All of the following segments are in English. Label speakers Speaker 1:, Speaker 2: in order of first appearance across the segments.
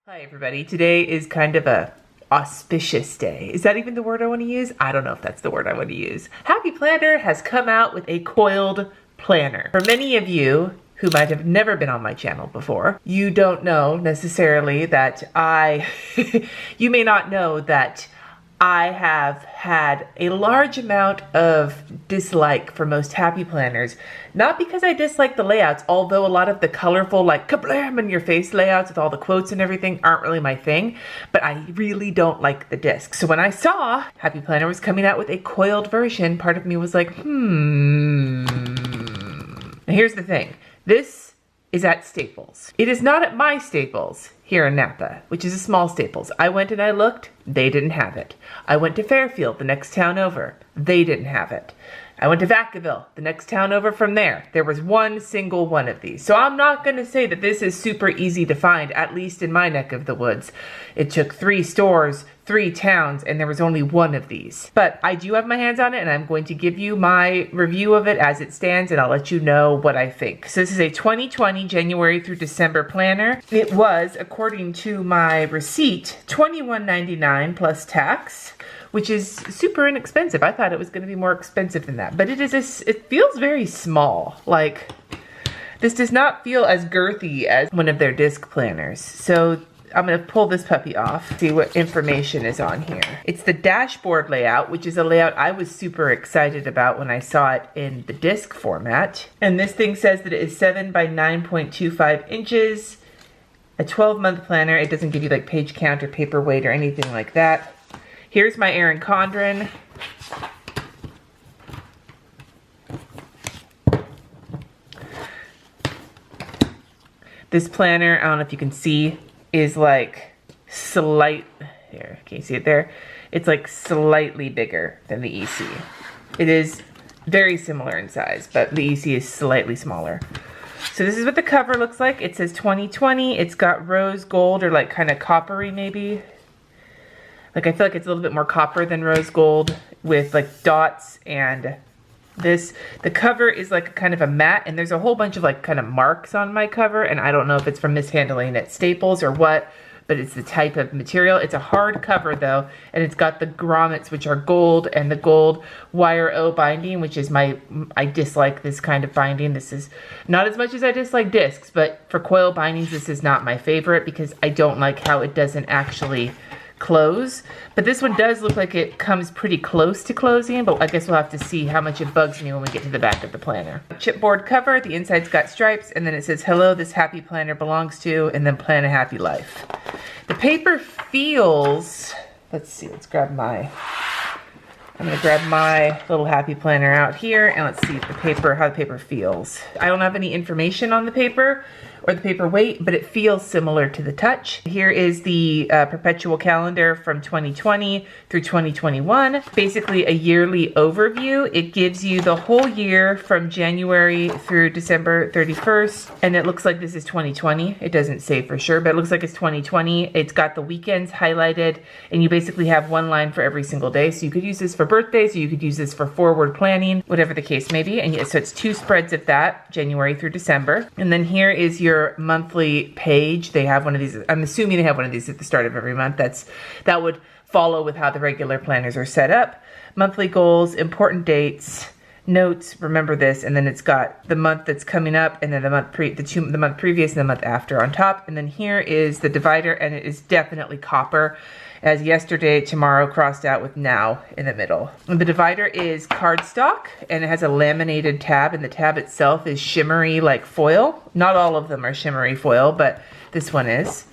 Speaker 1: Hi everybody, today is kind of a auspicious day. Is that even the word I want to use? I don't know if that's the word I want to use. Happy Planner has come out with a coiled planner. For many of you who might have never been on my channel before, you don't know necessarily that you may not know that I have had a large amount of dislike for most happy planners. Not because I dislike the layouts, although a lot of the colorful, like kablam in your face layouts with all the quotes and everything aren't really my thing, but I really don't like the disc. So when I saw Happy Planner was coming out with a coiled version, part of me was like, Now here's the thing. This is at Staples. It is not at my Staples here in Napa, which is a small Staples. I went and I looked, they didn't have it. I went to Fairfield, the next town over, they didn't have it. I went to Vacaville, the next town over from there. There was one single one of these. So I'm not going to say that this is super easy to find, at least in my neck of the woods. It took 3 stores, 3 towns, and there was only one of these. But I do have my hands on it, and I'm going to give you my review of it as it stands, and I'll let you know what I think. So this is a 2020 January through December planner. It was, according to my receipt, $21.99 plus tax, which is super inexpensive. I thought it was going to be more expensive than that, but it feels very small. Like, this does not feel as girthy as one of their disc planners. So I'm going to pull this puppy off, see what information is on here. It's the dashboard layout, which is a layout I was super excited about when I saw it in the disc format. And this thing says that it is 7 by 9.25 inches, a 12-month planner. It doesn't give you like page count or paper weight or anything like that. Here's my Erin Condren. This planner, I don't know if you can see, is like here, can you see it there? It's like slightly bigger than the EC. It is very similar in size, but the EC is slightly smaller. So this is what the cover looks like. It says 2020. It's got rose gold or like kind of coppery maybe. Like, I feel like it's a little bit more copper than rose gold with like dots, and the cover is like kind of a matte, and there's a whole bunch of like kind of marks on my cover, and I don't know if it's from mishandling at Staples or what, but it's the type of material. It's a hard cover though, and it's got the grommets, which are gold, and the gold wire O binding, which is I dislike this kind of binding. This is not as much as I dislike discs, but for coil bindings, this is not my favorite because I don't like how it doesn't actually close. But this one does look like it comes pretty close to closing, but I guess we'll have to see how much it bugs me when we get to the back of the planner. Chipboard cover, the inside's got stripes, and then it says, "Hello, this happy planner belongs to," and then "Plan a happy life." The paper feels, let's see, I'm gonna grab my little happy planner out here, and let's see how the paper feels. I don't have any information on the paper or the paper weight, but it feels similar to the touch. Here is the Perpetual Calendar from 2020 through 2021. Basically a yearly overview. It gives you the whole year from January through December 31st, and it looks like this is 2020. It doesn't say for sure, but it looks like it's 2020. It's got the weekends highlighted, and you basically have one line for every single day. So you could use this for birthdays, or you could use this for forward planning, whatever the case may be. And so it's 2 spreads of that, January through December. And then here is your monthly page. They have one of these. I'm assuming they have one of these at the start of every month. That would follow with how the regular planners are set up. Monthly goals, important dates, notes, remember this, and then it's got the month that's coming up, and then the month previous and the month after on top. And then here is the divider, and it is definitely copper, as yesterday, tomorrow crossed out with now in the middle. And the divider is cardstock, and it has a laminated tab, and the tab itself is shimmery like foil. Not all of them are shimmery foil, but this one is.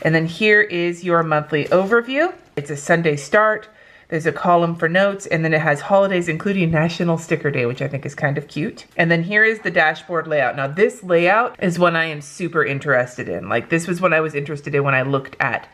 Speaker 1: And then here is your monthly overview. It's a Sunday start. There's a column for notes, and then it has holidays, including National Sticker Day, which I think is kind of cute. And then here is the dashboard layout. Now this layout is one I am super interested in. Like, this was what I was interested in when I looked at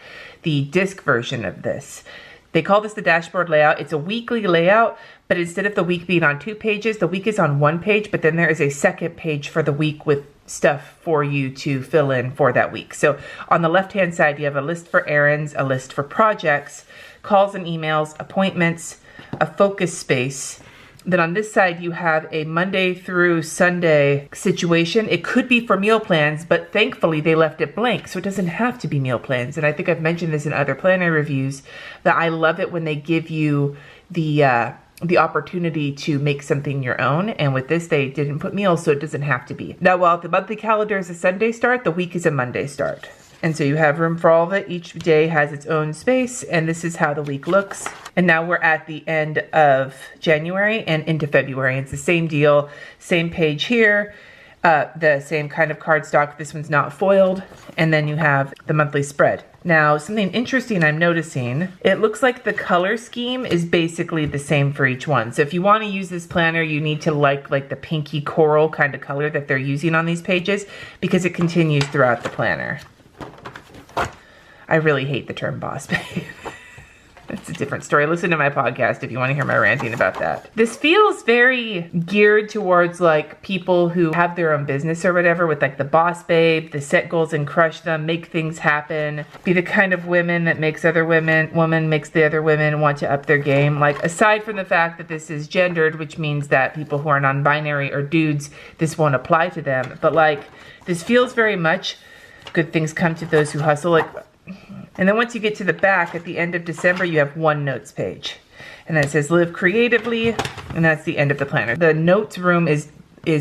Speaker 1: the disc version of this. They call this the dashboard layout. It's a weekly layout, but instead of the week being on 2 pages, the week is on 1 page, but then there is a second page for the week with stuff for you to fill in for that week. So on the left-hand side, you have a list for errands, a list for projects, calls and emails, appointments, a focus space, Then on this side, you have a Monday through Sunday situation. It could be for meal plans, but thankfully they left it blank, so it doesn't have to be meal plans. And I think I've mentioned this in other planner reviews, that I love it when they give you the opportunity to make something your own. And with this, they didn't put meals, so it doesn't have to be. Now, while the monthly calendar is a Sunday start, the week is a Monday start. And so you have room for all of it. Each day has its own space, and this is how the week looks. And now we're at the end of January and into February. It's the same deal, same page here, the same kind of cardstock. This one's not foiled. And then you have the monthly spread. Now, something interesting I'm noticing, it looks like the color scheme is basically the same for each one. So if you want to use this planner, you need to like the pinky coral kind of color that they're using on these pages, because it continues throughout the planner. I really hate the term boss babe. That's a different story. Listen to my podcast if you want to hear my ranting about that. This feels very geared towards like people who have their own business or whatever, with like the boss babe, the set goals and crush them, make things happen, be the kind of women that makes other woman makes the other women want to up their game. Like, aside from the fact that this is gendered, which means that people who are non-binary or dudes, this won't apply to them. But like, this feels very much good things come to those who hustle. Like, and then once you get to the back, at the end of December, you have one notes page. And then it says live creatively, and that's the end of the planner. The notes room is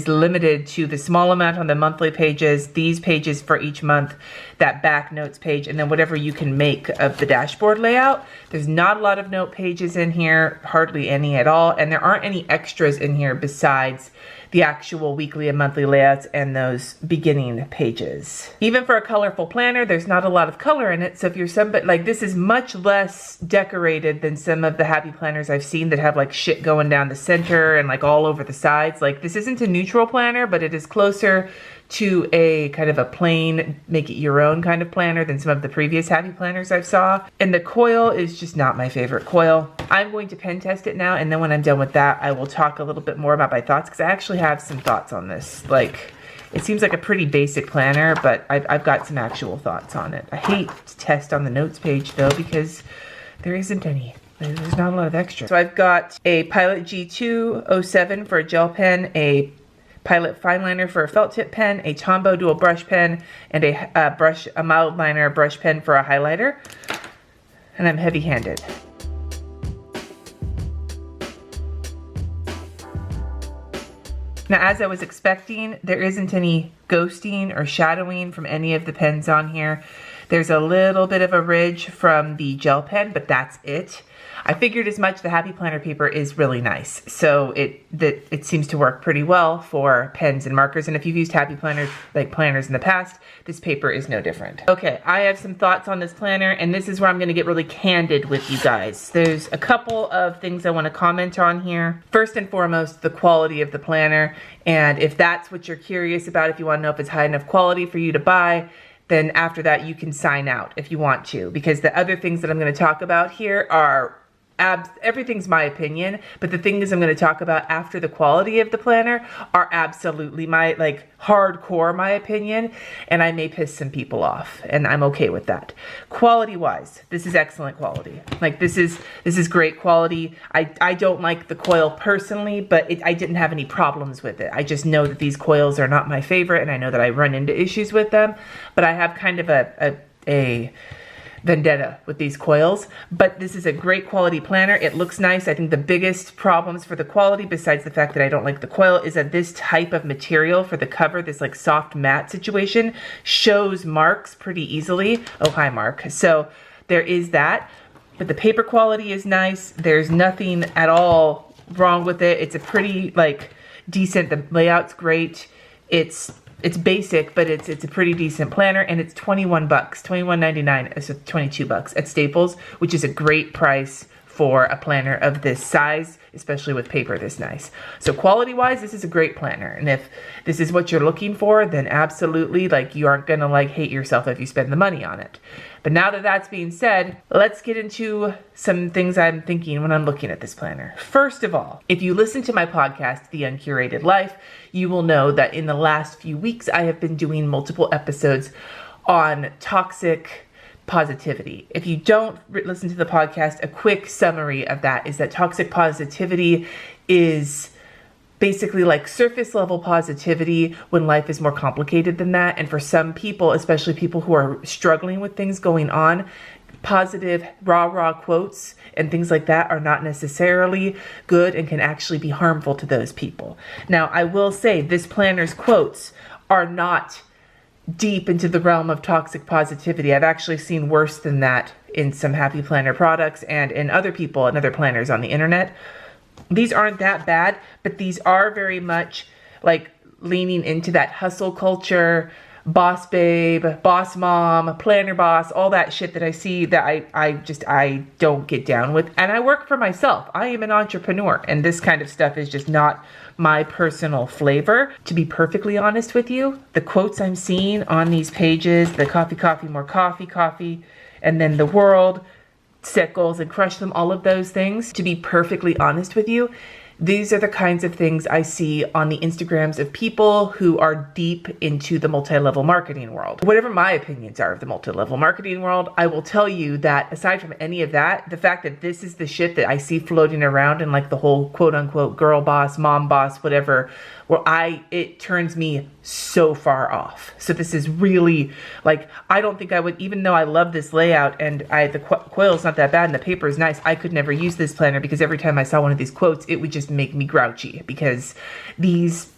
Speaker 1: limited to the small amount on the monthly pages, these pages for each month, that back notes page, and then whatever you can make of the dashboard layout. There's not a lot of note pages in here, hardly any at all, and there aren't any extras in here besides the actual weekly and monthly layouts and those beginning pages. Even for a colorful planner, there's not a lot of color in it. So if you're somebody, like, this is much less decorated than some of the happy planners I've seen that have like shit going down the center and like all over the sides. Like, this isn't a neutral planner, but it is closer to a kind of a plain, make it your own kind of planner than some of the previous happy planners I've saw. And the coil is just not my favorite coil. I'm going to pen test it now, and then when I'm done with that, I will talk a little bit more about my thoughts, because I actually have some thoughts on this. Like, it seems like a pretty basic planner, but I've got some actual thoughts on it. I hate to test on the notes page though, because there isn't any. There's not a lot of extra. So I've got a Pilot G207 for a gel pen, a Pilot fine liner for a felt tip pen, a Tombow dual brush pen, and a mild liner brush pen for a highlighter. And I'm heavy-handed. Now, as I was expecting, there isn't any ghosting or shadowing from any of the pens on here. There's a little bit of a ridge from the gel pen, but that's it. I figured as much. The Happy Planner paper is really nice, so it seems to work pretty well for pens and markers. And if you've used Happy Planners, like planners in the past, this paper is no different. Okay, I have some thoughts on this planner, and this is where I'm going to get really candid with you guys. There's a couple of things I want to comment on here. First and foremost, the quality of the planner, and if that's what you're curious about, if you want to know if it's high enough quality for you to buy, then after that you can sign out if you want to, because the other things that I'm going to talk about here are everything's my opinion, but the things I'm going to talk about after the quality of the planner are absolutely my, like, hardcore my opinion, and I may piss some people off, and I'm okay with that. Quality wise, this is excellent quality. Like, this is great quality. I don't like the coil personally, but I didn't have any problems with it. I just know that these coils are not my favorite, and I know that I run into issues with them, but I have kind of a vendetta with these coils. But this is a great quality planner. It looks nice. I think the biggest problems for the quality, besides the fact that I don't like the coil, is that this type of material for the cover, this like soft matte situation, shows marks pretty easily. Oh, hi, Mark. So there is that, but the paper quality is nice. There's nothing at all wrong with it. It's a pretty, like, decent, the layout's great. It's basic, but it's a pretty decent planner, and it's $21, $21.99, so $22 at Staples, which is a great price for a planner of this size, especially with paper this nice. So quality-wise, this is a great planner, and if this is what you're looking for, then absolutely, like, you aren't gonna like hate yourself if you spend the money on it. But now that that's being said, let's get into some things I'm thinking when I'm looking at this planner. First of all, if you listen to my podcast, The Uncurated Life, you will know that in the last few weeks, I have been doing multiple episodes on toxic positivity. If you don't listen to the podcast, a quick summary of that is that toxic positivity is basically like surface level positivity when life is more complicated than that. And for some people, especially people who are struggling with things going on, positive rah quotes and things like that are not necessarily good and can actually be harmful to those people. Now, I will say this planner's quotes are not deep into the realm of toxic positivity. I've actually seen worse than that in some Happy Planner products and in other people and other planners on the internet. These aren't that bad, but these are very much like leaning into that hustle culture, boss babe, boss mom, planner boss, all that shit that I see that I don't get down with. And I work for myself. I am an entrepreneur, and this kind of stuff is just not my personal flavor. To be perfectly honest with you, the quotes I'm seeing on these pages, the coffee, more coffee, and then the world, set goals and crush them, all of those things. To be perfectly honest with you, these are the kinds of things I see on the Instagrams of people who are deep into the multi-level marketing world. Whatever my opinions are of the multi-level marketing world, I will tell you that aside from any of that, the fact that this is the shit that I see floating around in like the whole quote unquote girl boss, mom boss, whatever, where it turns me so far off. So this is really like, I don't think I would, even though I love this layout and the coil is not that bad and the paper is nice, I could never use this planner because every time I saw one of these quotes, it would just make me grouchy because this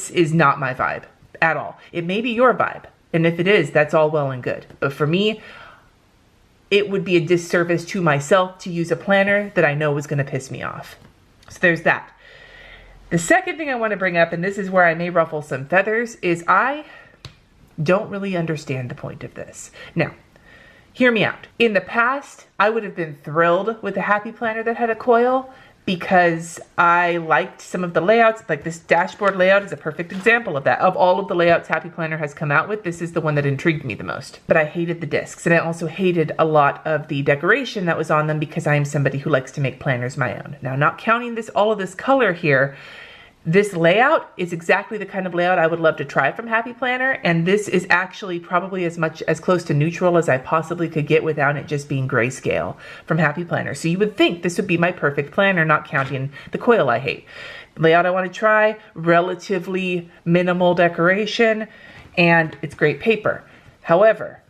Speaker 1: is not my vibe at all. It may be your vibe. And if it is, that's all well and good. But for me, it would be a disservice to myself to use a planner that I know was going to piss me off. So there's that. The second thing I want to bring up, and this is where I may ruffle some feathers, is I don't really understand the point of this. Now, hear me out. In the past, I would have been thrilled with a Happy Planner that had a coil because I liked some of the layouts. Like this dashboard layout is a perfect example of that. Of all of the layouts Happy Planner has come out with, this is the one that intrigued me the most. But I hated the discs, and I also hated a lot of the decoration that was on them because I am somebody who likes to make planners my own. Now, not counting all of this color here, this layout is exactly the kind of layout I would love to try from Happy Planner, and this is actually probably as close to neutral as I possibly could get without it just being grayscale from Happy Planner. So you would think this would be my perfect planner, not counting the coil I hate. Layout I want to try, relatively minimal decoration, and it's great paper. However,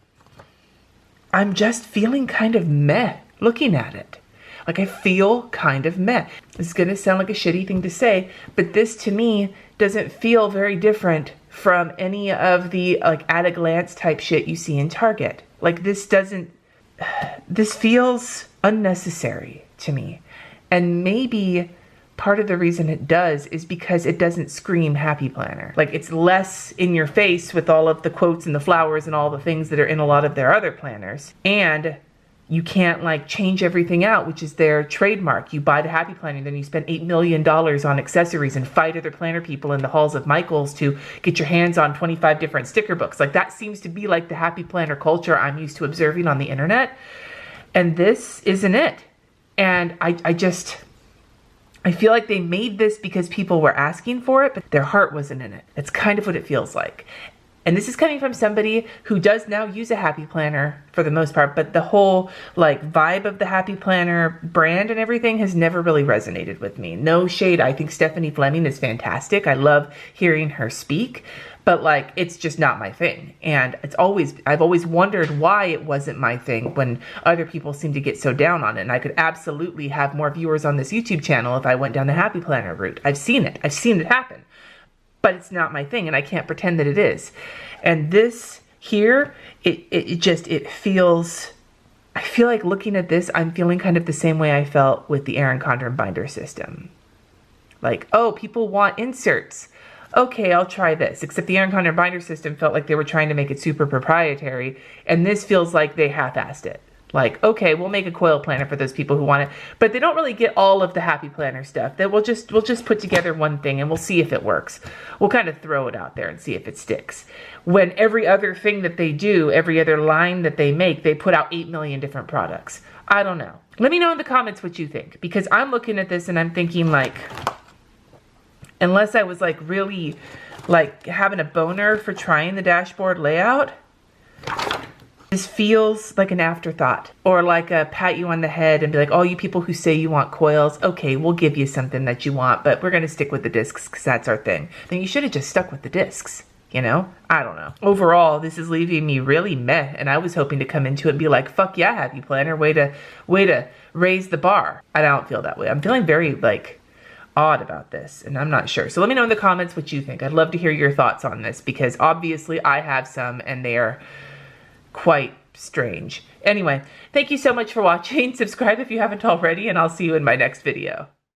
Speaker 1: I'm just feeling kind of meh looking at it. Like I feel kind of meh. This is gonna sound like a shitty thing to say, but this to me doesn't feel very different from any of the like at a glance type shit you see in Target. Like this feels unnecessary to me. And maybe part of the reason it does is because it doesn't scream Happy Planner. Like it's less in your face with all of the quotes and the flowers and all the things that are in a lot of their other planners. And you can't like change everything out, which is their trademark. You buy the Happy Planner, then you spend $8 million on accessories and fight other planner people in the halls of Michael's to get your hands on 25 different sticker books. Like that seems to be like the Happy Planner culture I'm used to observing on the internet. And this isn't it. And I feel like they made this because people were asking for it, but their heart wasn't in it. That's kind of what it feels like. And this is coming from somebody who does now use a Happy Planner for the most part, but the whole like vibe of the Happy Planner brand and everything has never really resonated with me. No shade. I think Stephanie Fleming is fantastic. I love hearing her speak, but like, it's just not my thing. And I've always wondered why it wasn't my thing when other people seem to get so down on it. And I could absolutely have more viewers on this YouTube channel if I went down the Happy Planner route. I've seen it happen. But it's not my thing, and I can't pretend that it is. And this here, it feels, I feel like looking at this, I'm feeling kind of the same way I felt with the Erin Condren binder system. Like, oh, people want inserts. Okay, I'll try this. Except the Erin Condren binder system felt like they were trying to make it super proprietary, and this feels like they half-assed it. Like, okay, we'll make a coil planner for those people who want it, but they don't really get all of the Happy Planner stuff. That we'll just put together one thing and we'll see if it works. We'll kind of throw it out there and see if it sticks. When every other thing that they do, every other line that they make, they put out 8 million different products. I don't know. Let me know in the comments what you think, because I'm looking at this and I'm thinking like, unless I was like really like having a boner for trying the dashboard layout, This feels like an afterthought, or like a pat you on the head and be like, all you people who say you want coils, okay, we'll give you something that you want, but we're gonna stick with the discs because that's our thing. Then you should have just stuck with the discs, you know? I don't know. Overall, this is leaving me really meh, and I was hoping to come into it and be like, fuck yeah, Happy Planner, way to raise the bar. I don't feel that way. I'm feeling very like odd about this, and I'm not sure. So let me know in the comments what you think. I'd love to hear your thoughts on this, because obviously I have some and they're quite strange. Anyway, thank you so much for watching. Subscribe if you haven't already, and I'll see you in my next video.